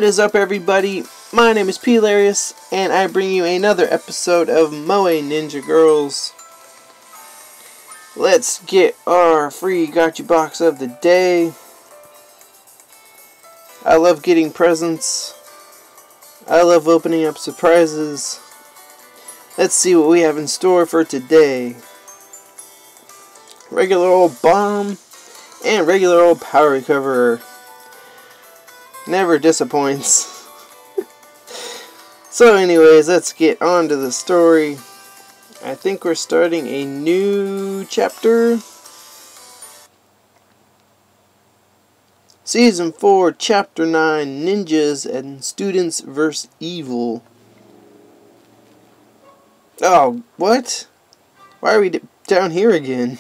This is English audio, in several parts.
What is up, everybody? My name is P-Larius, and I bring you another episode of Moe Ninja Girls. Let's get our free gotcha box of the day. I love getting presents. I love opening up surprises. Let's see what we have in store for today. Regular old bomb and regular old power recoverer. Never disappoints. So anyways, let's get on to the story. I think we're starting a new chapter. Season 4, Chapter 9, Ninjas and Students vs. Evil. Oh, what? Why are we down here again?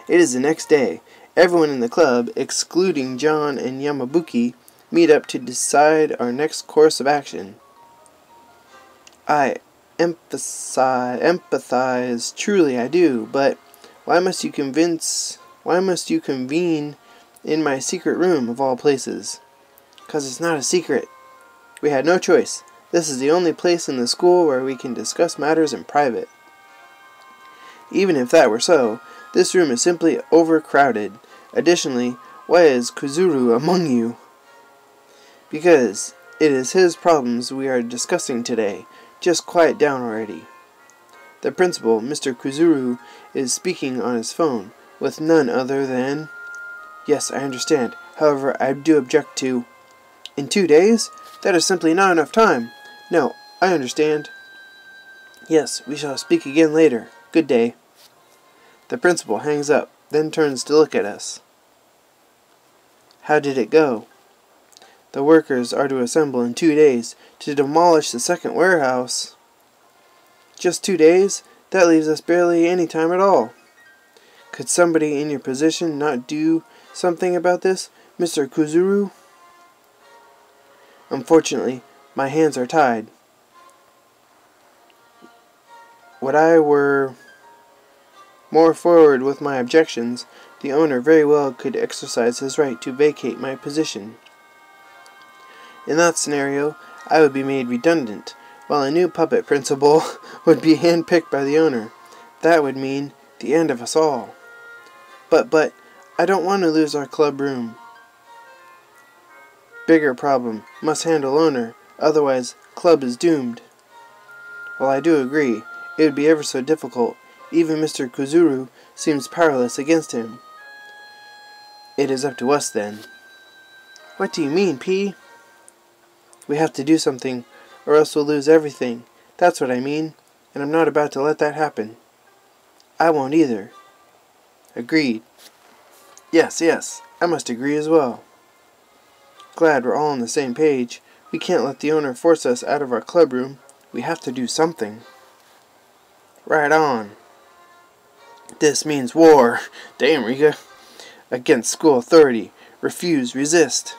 It is the next day. Everyone in the club, excluding John and Yamabuki, meet up to decide our next course of action. I empathize, truly I do, but why must you convene in my secret room of all places? 'Cause it's not a secret. We had no choice. This is the only place in the school where we can discuss matters in private. Even if that were so, this room is simply overcrowded. Additionally, why is Kuzuru among you? Because it is his problems we are discussing today. Just quiet down already. The principal, Mr. Kuzuru, is speaking on his phone with none other than... Yes, I understand. However, I do object to... In 2 days? That is simply not enough time. No, I understand. Yes, we shall speak again later. Good day. The principal hangs up, then turns to look at us. How did it go? The workers are to assemble in 2 days to demolish the second warehouse. Just 2 days? That leaves us barely any time at all. Could somebody in your position not do something about this, Mr. Kuzuru? Unfortunately, my hands are tied. Would I were more forward with my objections, the owner very well could exercise his right to vacate my position. In that scenario, I would be made redundant, while a new puppet principal would be handpicked by the owner. That would mean the end of us all. But, I don't want to lose our club room. Bigger problem, must handle owner, otherwise club is doomed. While I do agree, it would be ever so difficult. Even Mr. Kuzuru seems powerless against him. It is up to us then. What do you mean, P? We have to do something, or else we'll lose everything. That's what I mean, and I'm not about to let that happen. I won't either. Agreed. Yes, I must agree as well. Glad we're all on the same page. We can't let the owner force us out of our club room. We have to do something. Right on. This means war. Damn, Rika. Against school authority. Refuse, resist.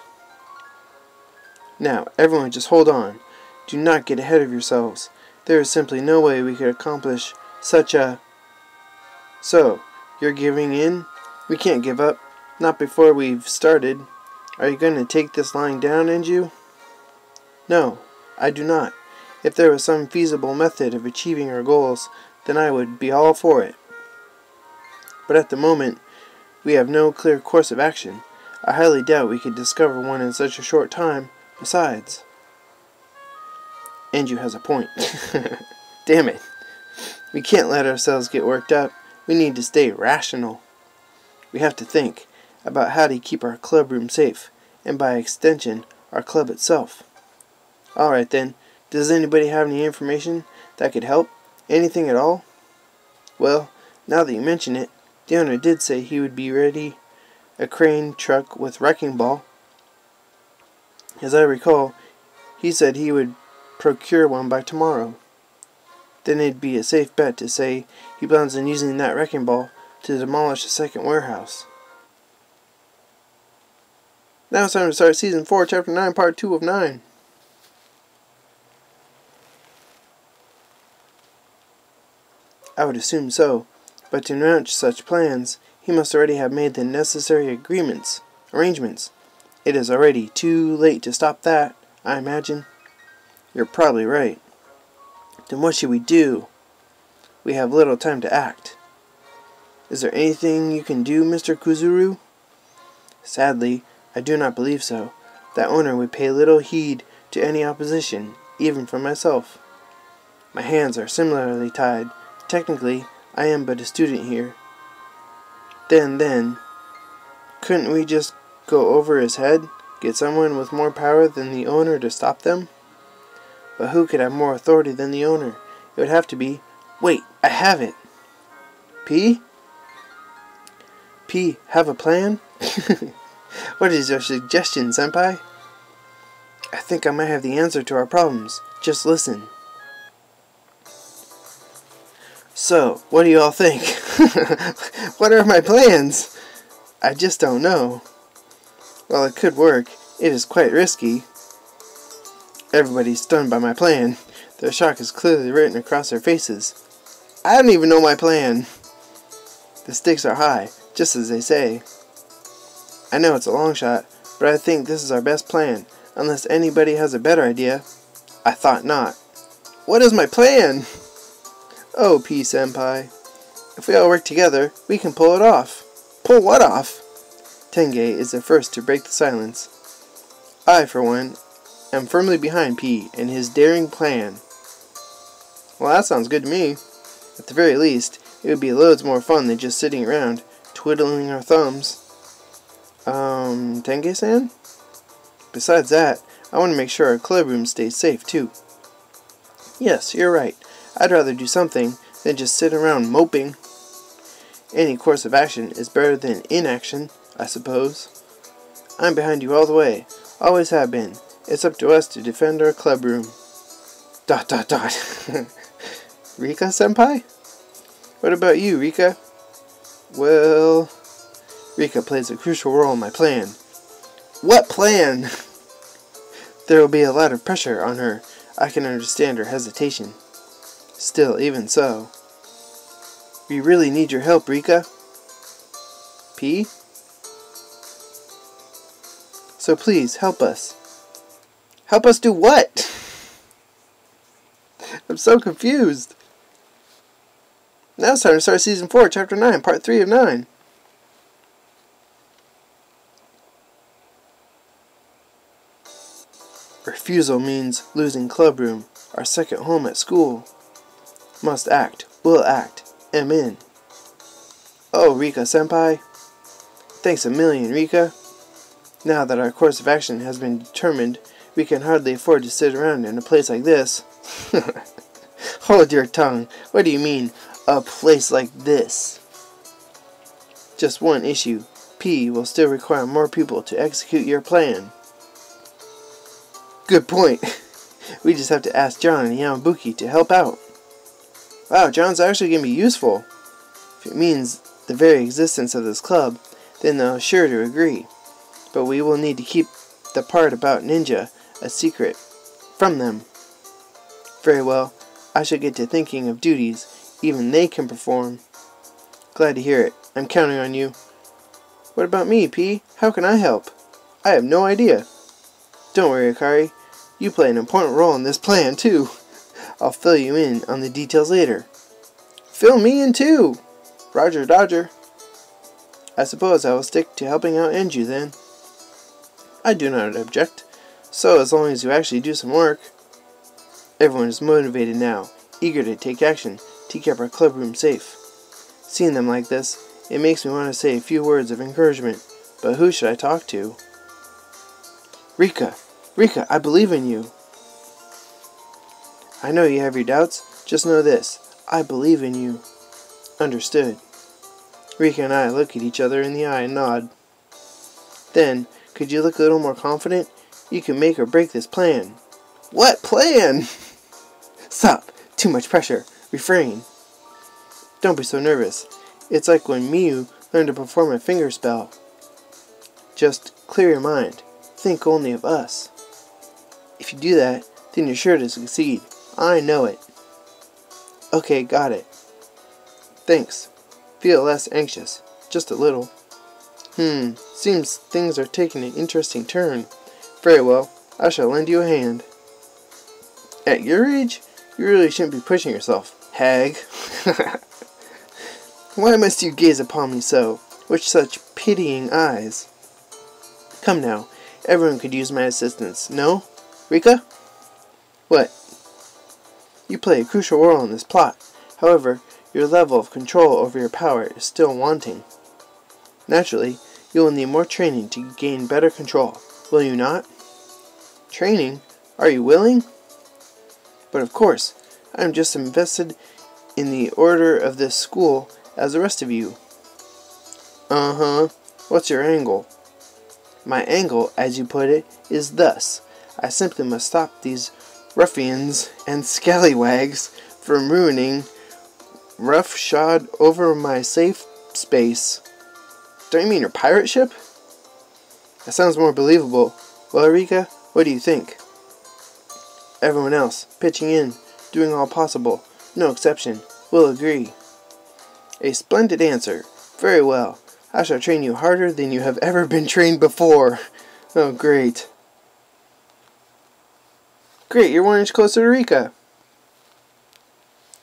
Now, everyone just hold on. Do not get ahead of yourselves. There is simply no way we could accomplish such a... So, you're giving in? We can't give up. Not before we've started. Are you going to take this lying down, Anju? No, I do not. If there was some feasible method of achieving our goals, then I would be all for it. But at the moment, we have no clear course of action. I highly doubt we could discover one in such a short time. Besides, Anju has a point. Damn it. We can't let ourselves get worked up. We need to stay rational. We have to think about how to keep our club room safe, and by extension, our club itself. Alright then, does anybody have any information that could help? Anything at all? Well, now that you mention it, the owner did say he would be ready a crane truck with wrecking ball. As I recall, he said he would procure one by tomorrow. Then it'd be a safe bet to say he plans on using that wrecking ball to demolish the second warehouse. Now it's time to start Season 4, Chapter 9, Part 2 of 9. I would assume so, but to launch such plans, he must already have made the necessary arrangements. It is already too late to stop that. I imagine. You're probably right. Then what should we do? We have little time to act. Is there anything you can do, Mr. Kuzuru? Sadly, I do not believe so. That owner would pay little heed to any opposition, even from myself. My hands are similarly tied. Technically, I am but a student here. Then, couldn't we just go over his head, get someone with more power than the owner to stop them? But who could have more authority than the owner? It would have to be... Wait, I have it! P? P, have a plan? What is your suggestion, Senpai? I think I might have the answer to our problems. Just listen. So, what do you all think? What are my plans? I just don't know. Well, it could work. It is quite risky. Everybody's stunned by my plan. Their shock is clearly written across their faces. I don't even know my plan. The stakes are high, just as they say. I know it's a long shot, but I think this is our best plan, unless anybody has a better idea. I thought not. What is my plan? Oh, P-senpai. If we all work together, we can pull it off. Pull what off? Tenge is the first to break the silence. I, for one, am firmly behind P and his daring plan. Well, that sounds good to me. At the very least, it would be loads more fun than just sitting around, twiddling our thumbs. Tenge-san? Besides that, I want to make sure our clubroom stays safe, too. Yes, you're right. I'd rather do something than just sit around moping. Any course of action is better than inaction, I suppose. I'm behind you all the way. Always have been. It's up to us to defend our clubroom. ... Rika-senpai? What about you, Rika? Well... Rika plays a crucial role in my plan. What plan? There will be a lot of pressure on her. I can understand her hesitation. Still, even so. We really need your help, Rika. P? So please, help us. Help us do what? I'm so confused. Now it's time to start Season 4, Chapter 9, Part 3 of 9. Refusal means losing clubroom, our second home at school. Must act, will act, am in. Oh, Rika-senpai. Thanks a million, Rika. Now that our course of action has been determined, we can hardly afford to sit around in a place like this. Hold your tongue. What do you mean, a place like this? Just one issue. P will still require more people to execute your plan. Good point. We just have to ask John and Yamabuki to help out. Wow, John's actually going to be useful. If it means the very existence of this club, then they're sure to agree. But we will need to keep the part about Ninja a secret from them. Very well, I shall get to thinking of duties even they can perform. Glad to hear it. I'm counting on you. What about me, P? How can I help? I have no idea. Don't worry, Akari. You play an important role in this plan, too. I'll fill you in on the details later. Fill me in, too! Roger, Dodger. I suppose I will stick to helping out Enju, then. I do not object. So, as long as you actually do some work. Everyone is motivated now, eager to take action to keep our clubroom safe. Seeing them like this, it makes me want to say a few words of encouragement, but who should I talk to? Rika! Rika, I believe in you! I know you have your doubts, just know this. I believe in you. Understood. Rika and I look at each other in the eye and nod. Then, could you look a little more confident? You can make or break this plan. What plan? Stop! Too much pressure. Refrain. Don't be so nervous. It's like when Miu learned to perform a finger spell. Just clear your mind. Think only of us. If you do that, then you're sure to succeed. I know it. Okay, got it. Thanks. Feel less anxious. Just a little. Seems things are taking an interesting turn. Very well. I shall lend you a hand. At your age, you really shouldn't be pushing yourself, hag. Why must you gaze upon me so, with such pitying eyes? Come now, everyone could use my assistance, no? Rika? What? You play a crucial role in this plot. However, your level of control over your power is still wanting. Naturally, you will need more training to gain better control, will you not? Training? Are you willing? But of course, I am just invested in the order of this school as the rest of you. Uh-huh. What's your angle? My angle, as you put it, is thus. I simply must stop these ruffians and scallywags from ruining roughshod over my safe space. Don't you mean your pirate ship? That sounds more believable. Well, Rika, what do you think? Everyone else, pitching in, doing all possible, no exception, will agree. A splendid answer. Very well. I shall train you harder than you have ever been trained before. Oh, great. Great, you're 1 inch closer to Rika.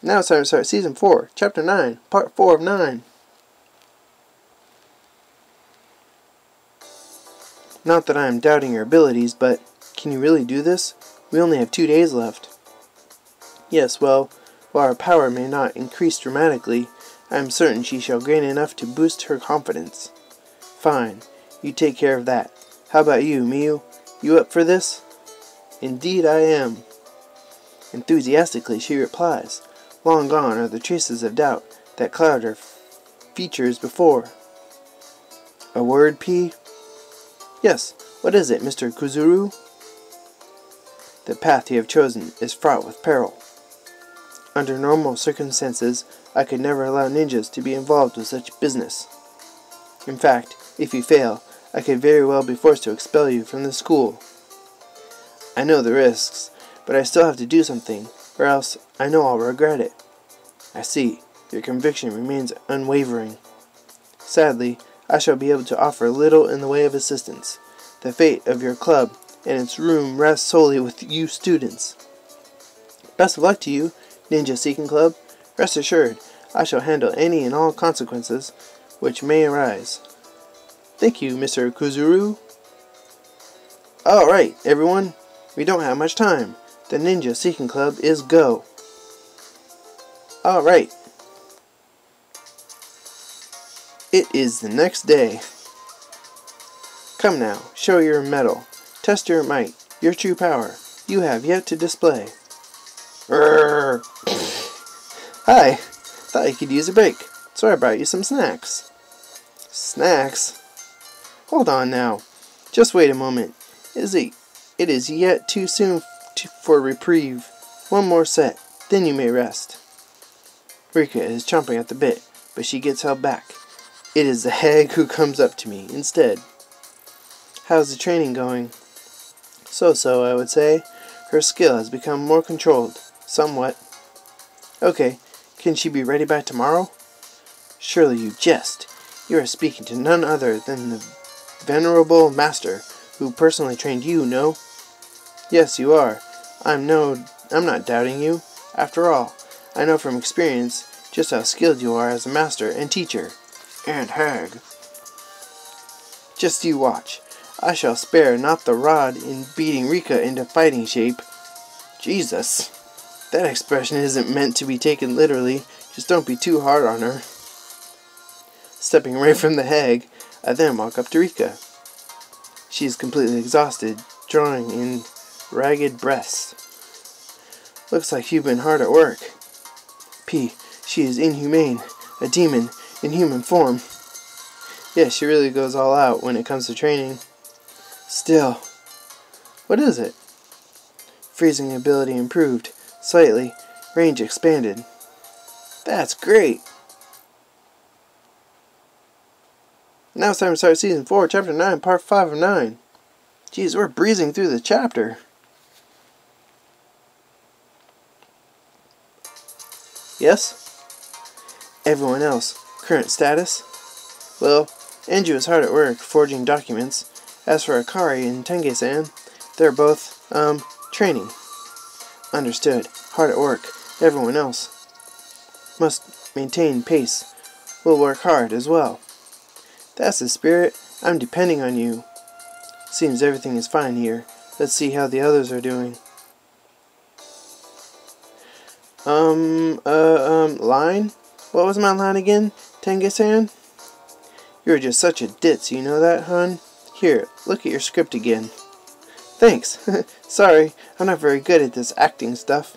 Now it's time to start Season 4, Chapter 9, Part 4 of 9. Not that I am doubting your abilities, but can you really do this? We only have 2 days left. Yes, well, while our power may not increase dramatically, I am certain she shall gain enough to boost her confidence. Fine, you take care of that. How about you, Miu? You up for this? Indeed I am. Enthusiastically she replies. Long gone are the traces of doubt that clouded her features before. A word, P? Yes, what is it, Mr. Kuzuru? The path you have chosen is fraught with peril. Under normal circumstances, I could never allow ninjas to be involved with such business. In fact, if you fail, I could very well be forced to expel you from the school. I know the risks, but I still have to do something, or else I know I'll regret it. I see, your conviction remains unwavering. Sadly, I shall be able to offer little in the way of assistance. The fate of your club and its room rests solely with you students. Best of luck to you, Ninja Seeking Club. Rest assured, I shall handle any and all consequences which may arise. Thank you, Mr. Kuzuru. Alright, everyone. We don't have much time. The Ninja Seeking Club is go. Alright. It is the next day. Come now, show your mettle. Test your might, your true power. You have yet to display. Rrrr. Hi. Thought you could use a break, so I brought you some snacks. Snacks? Hold on now. Just wait a moment. It is yet too soon for reprieve. One more set, then you may rest. Rika is chomping at the bit, but she gets held back. It is the hag who comes up to me instead. How's the training going? So-so, I would say. Her skill has become more controlled, somewhat. Okay, can she be ready by tomorrow? Surely you jest. You are speaking to none other than the venerable master who personally trained you, no? Yes, you are. I'm not doubting you. After all, I know from experience just how skilled you are as a master and teacher. And hag. Just you watch. I shall spare not the rod in beating Rika into fighting shape. Jesus. That expression isn't meant to be taken literally. Just don't be too hard on her. Stepping away from the hag, I then walk up to Rika. She is completely exhausted, drawing in ragged breaths. Looks like you've been hard at work. P. She is inhumane, a demon in human form. Yes, she really goes all out when it comes to training. Still. What is it? Freezing ability improved, slightly, range expanded. That's great! Now it's time to start Season 4, Chapter 9, Part 5 of 9. Jeez, we're breezing through the chapter. Yes? Everyone else, current status? Well, Anju is hard at work, forging documents. As for Akari and Tenge-san, They're both, training. Understood. Hard at work. Everyone else must maintain pace. We'll work hard as well. That's the spirit. I'm depending on you. Seems everything is fine here. Let's see how the others are doing. Line? What was my line again, Tengai-san? You're just such a ditz, you know that, hun? Here, look at your script again. Thanks. Sorry, I'm not very good at this acting stuff.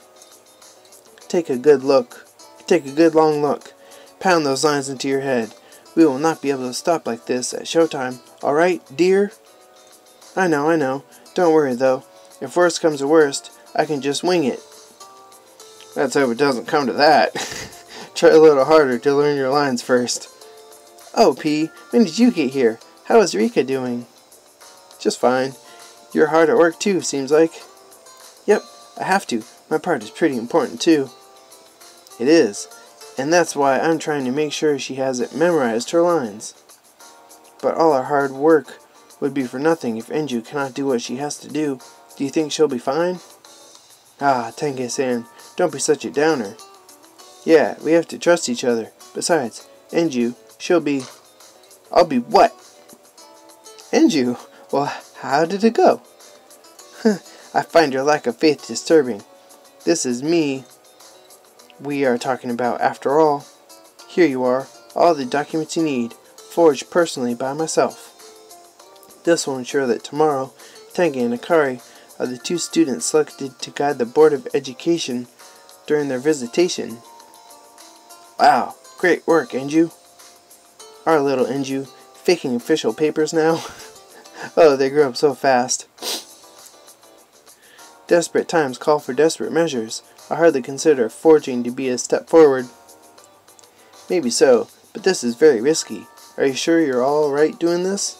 Take a good look. Take a good long look. Pound those lines into your head. We will not be able to stop like this at showtime. Alright, dear? I know. Don't worry, though. If worst comes to worst, I can just wing it. Let's hope it doesn't come to that. Try a little harder to learn your lines first. Oh, P, when did you get here? How is Rika doing? Just fine. You're hard at work too, seems like. Yep, I have to. My part is pretty important too. It is, and that's why I'm trying to make sure she hasn't memorized her lines. But all our hard work would be for nothing if Enju cannot do what she has to do. Do you think she'll be fine? Ah, Tengai-san, don't be such a downer. Yeah, we have to trust each other. Besides, Enju, I'll be what? Enju? Well, how did it go? I find your lack of faith disturbing. This is me we are talking about after all. Here you are, all the documents you need, forged personally by myself. This will ensure that tomorrow, Tengai and Akari are the two students selected to guide the Board of Education during their visitation. Wow, great work, Enju. Our little Enju, faking official papers now. Oh, they grew up so fast. Desperate times call for desperate measures. I hardly consider forging to be a step forward. Maybe so, but this is very risky. Are you sure you're all right doing this?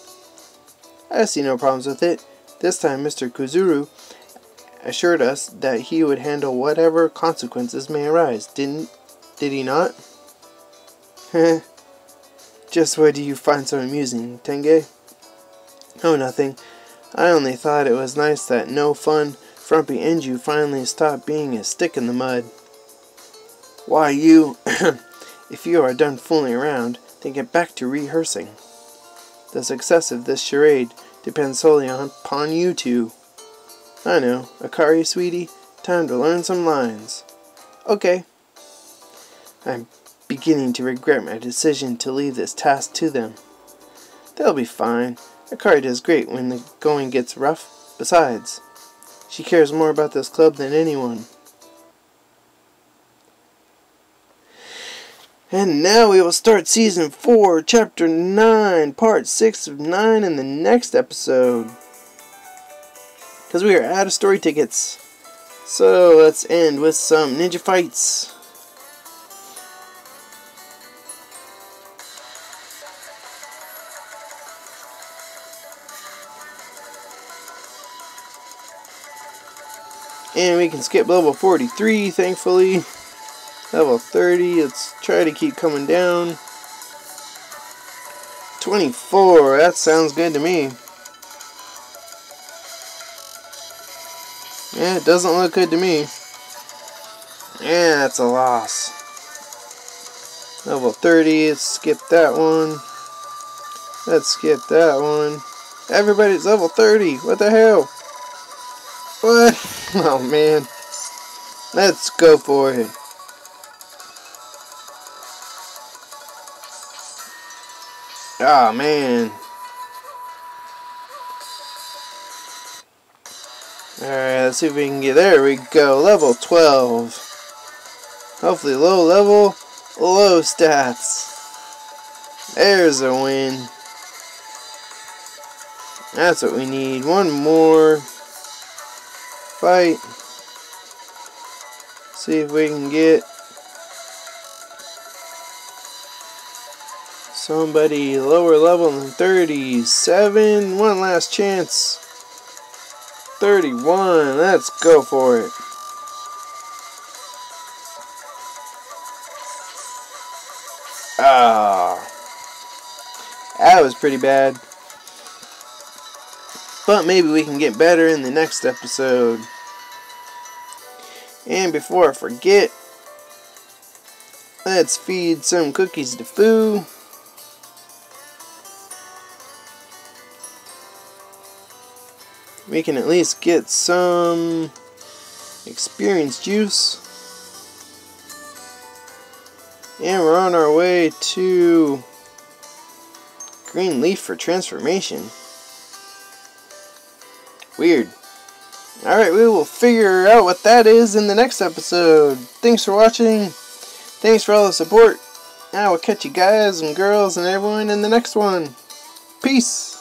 I see no problems with it. This time Mr. Kuzuru assured us that he would handle whatever consequences may arise. Did he not? Just what do you find so amusing, Tengai? Oh, nothing. I only thought it was nice that no fun, frumpy Enju finally stopped being a stick in the mud. Why, you... If you are done fooling around, then get back to rehearsing. The success of this charade depends solely upon you two. I know. Akari, sweetie, time to learn some lines. Okay. I'm beginning to regret my decision to leave this task to them. They'll be fine. Akari does great when the going gets rough. Besides, she cares more about this club than anyone. And now we will start Season 4, Chapter 9, Part 6 of 9 in the next episode. Because we are out of story tickets. So let's end with some ninja fights. And we can skip level 43, thankfully. Level 30, let's try to keep coming down. 24, that sounds good to me. Yeah, it doesn't look good to me. Yeah, that's a loss. Level 30, let's skip that one. Let's skip that one. Everybody's level 30, what the hell? What? Oh man. Let's go for it. Oh man. Alright, let's see if we can get there. We go. Level 12. Hopefully low level, low stats. There's a win. That's what we need. One more fight. See if we can get somebody lower level than 37. One last chance. 31. Let's go for it. Ah, that was pretty bad. But maybe we can get better in the next episode. And before I forget, let's feed some cookies to Foo. We can at least get some experience juice. And we're on our way to green leaf for transformation. Weird. Alright, we will figure out what that is in the next episode. Thanks for watching. Thanks for all the support. I will catch you guys and girls and everyone in the next one. Peace.